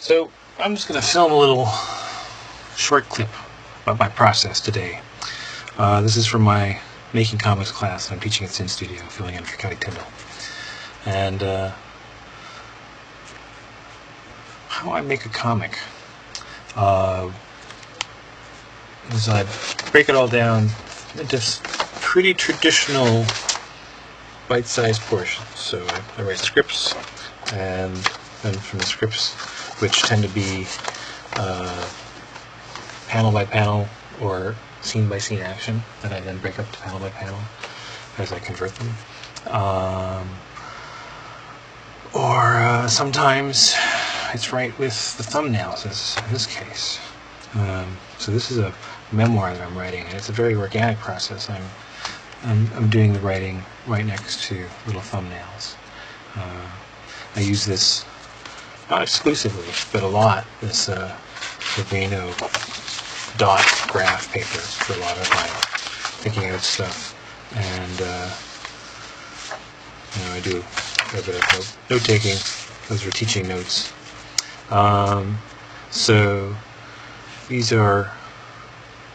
So I'm just going to film a little short clip about my process today. This is from my making comics class. I'm teaching at Sin Studio, filling in for Kelly Tyndall. And how I make a comic is I break it all down into pretty traditional bite-sized portions. So I write scripts, and then from the scripts, which tend to be panel by panel or scene by scene action, that I then break up to panel by panel as I convert them. Or sometimes it's right with the thumbnails, as in this case. So this is a memoir that I'm writing, and it's a very organic process. I'm doing the writing right next to little thumbnails. I use this, not exclusively, but a lot, this Rubino dot graph paper for a lot of my thinking out stuff. And I do a bit of note-taking. Those are teaching notes. So these are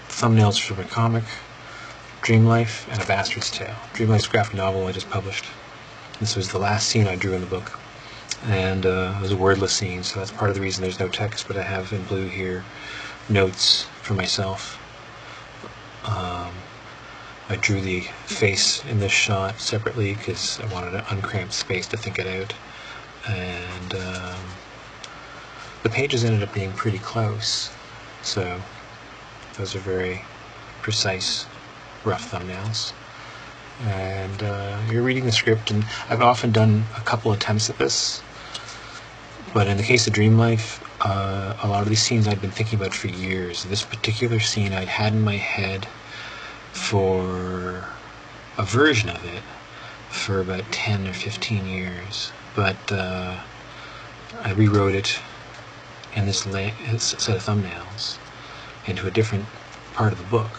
thumbnails from a comic, Dream Life, and A Bastard's Tale. Dream Life's graphic novel I just published. This was the last scene I drew in the book. And it was a wordless scene, so that's part of the reason there's no text, but I have in blue here notes for myself. I drew the face in this shot separately because I wanted an uncramped space to think it out. And the pages ended up being pretty close, so those are very precise, rough thumbnails. And you're reading the script, and I've often done a couple attempts at this, but in the case of Dream Life, a lot of these scenes I'd been thinking about for years. This particular scene I'd had in my head for a version of it for about 10 or 15 years, but I rewrote it in this set of thumbnails into a different part of the book,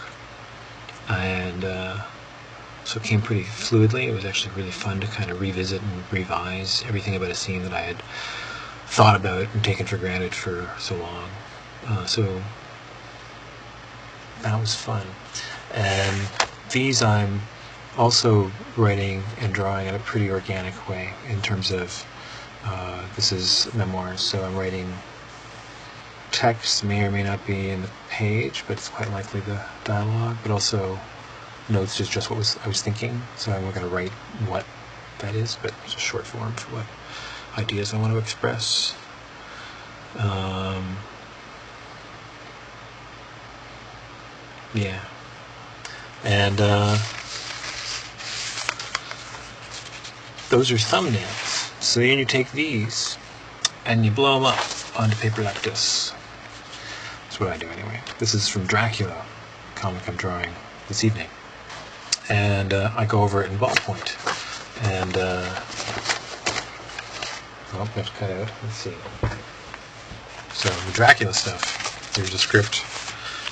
and so it came pretty fluidly. It was actually really fun to kind of revisit and revise everything about a scene that I had thought about and taken for granted for so long. So that was fun. And these I'm also writing and drawing in a pretty organic way in terms of this is memoirs, so I'm writing text, may or may not be in the page, but it's quite likely the dialogue, but also notes is just what I was thinking, so I'm not going to write what that is, but it's a short form for what ideas I want to express. Yeah. And those are thumbnails. So then you take these and you blow them up onto paper like this. That's what I do anyway. This is from Dracula, comic I'm drawing this evening. And I go over it in ballpoint. And I have to cut out. Let's see. So the Dracula stuff. There's a script.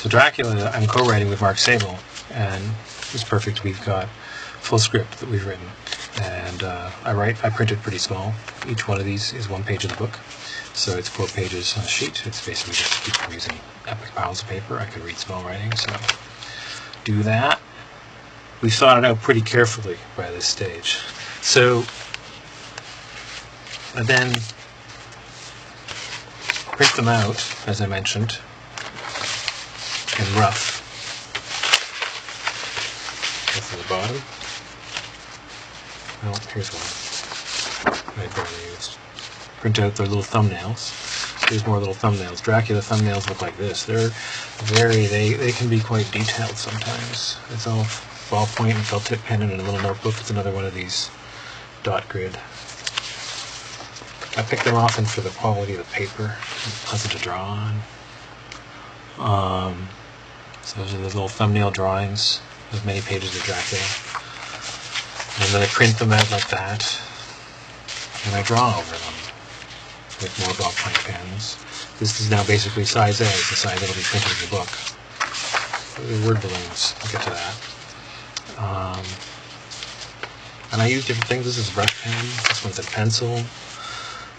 So Dracula, I'm co-writing with Mark Sable, and it's perfect. We've got full script that we've written, and I print it pretty small. Each one of these is one page of the book, so it's 4 pages on a sheet. It's basically just to keep from using epic piles of paper. I could read small writing, so do that. We thought it out pretty carefully by this stage. So I then print them out, as I mentioned, in rough. That's at the bottom. Oh, here's one I barely used. Print out their little thumbnails. Here's more little thumbnails. Dracula thumbnails look like this. They're they can be quite detailed sometimes. It's all ballpoint and felt tip pen in a little notebook. It's another one of these dot grid. I pick them often for the quality of the paper. It's pleasant to draw on. So those are the little thumbnail drawings of many pages of Dracula. And then I print them out like that, and I draw over them with more ballpoint pens. This is now basically size A, the size that will be printed in the book. The word balloons, I'll get to that. And I use different things. This is a brush pen, this one's a pencil.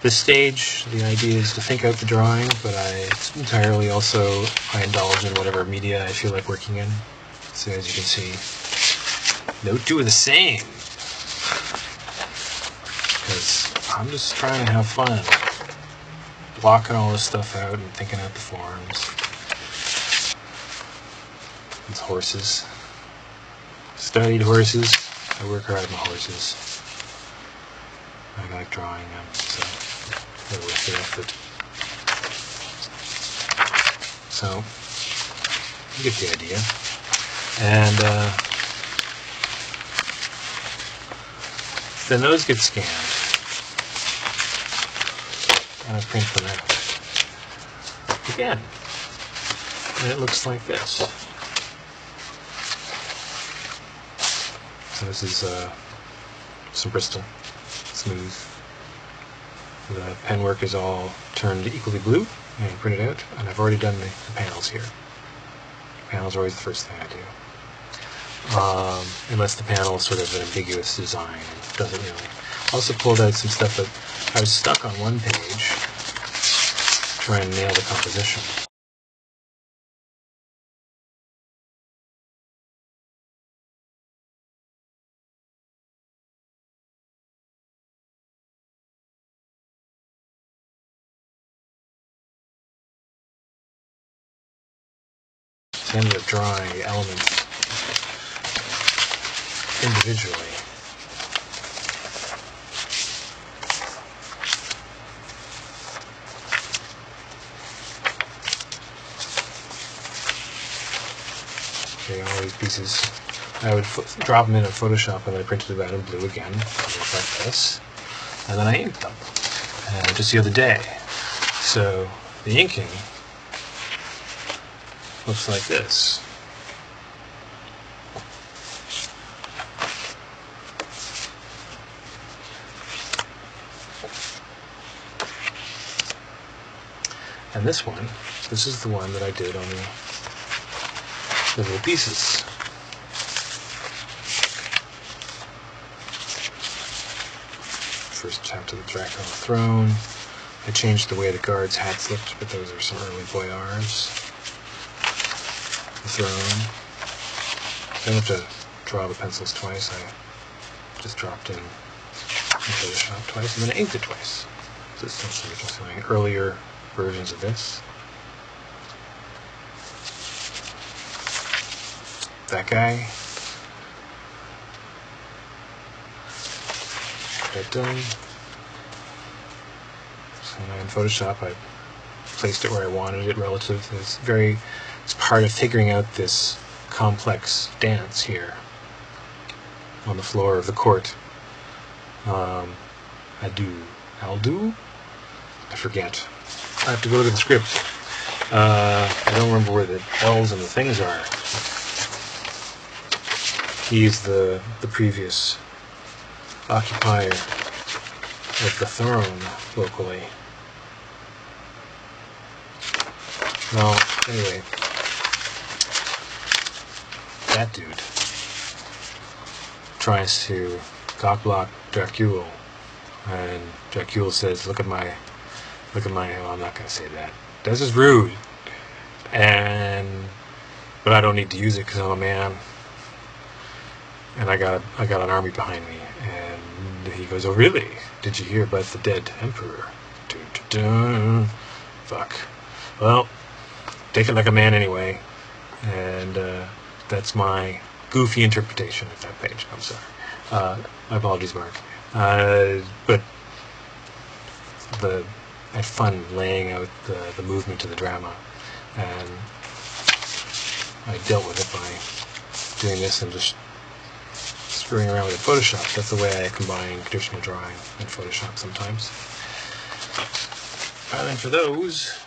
This stage, the idea is to think out the drawing, but I indulge in whatever media I feel like working in. So as you can see, no two are the same. Because I'm just trying to have fun. Blocking all this stuff out and thinking out the forms. These horses. Studied horses. I work hard on my horses. I like drawing them, so they're worth the effort. So, you get the idea. And then those get scanned. And I print them out. Again. And it looks like this. So this is some Bristol. Smooth. The pen work is all turned equally blue and printed out, and I've already done the panels here. The panels are always the first thing I do. Unless the panel is sort of an ambiguous design and doesn't really. I also pulled out some stuff that I was stuck on one page trying to nail the composition. I ended up drawing the elements individually. Okay, all these pieces, I would drop them in Photoshop and I printed them out in blue again, like this, and then I inked them just the other day. So the inking looks like this. And this one, this is the one that I did on the little pieces. First chapter of the Dracula Throne. I changed the way the guards' hats looked, but those are some early boyars. The throne. I don't have to draw the pencils twice. I just dropped in Photoshop twice, and then I inked it twice. So it's not the original thing. Earlier versions of this. That guy. That done. So in Photoshop, I placed it where I wanted it relative. It's part of figuring out this complex dance here on the floor of the court. I'll do? I forget. I have to go to the script. I don't remember where the L's and the things are. He's the previous occupier of the throne locally. Well, anyway, that dude tries to cockblock Dracula, and Dracula says, look at my, well, I'm not going to say that. This is rude. But I don't need to use it because I'm a man. And I got an army behind me. And he goes, oh really? Did you hear about the dead emperor? Dun, dun, dun. Fuck. Well, take it like a man anyway. And that's my goofy interpretation of that page. I'm sorry. My apologies, Mark. But I had fun laying out the movement of the drama, and I dealt with it by doing this and just screwing around with Photoshop. That's the way I combine traditional drawing and Photoshop sometimes. And then for those,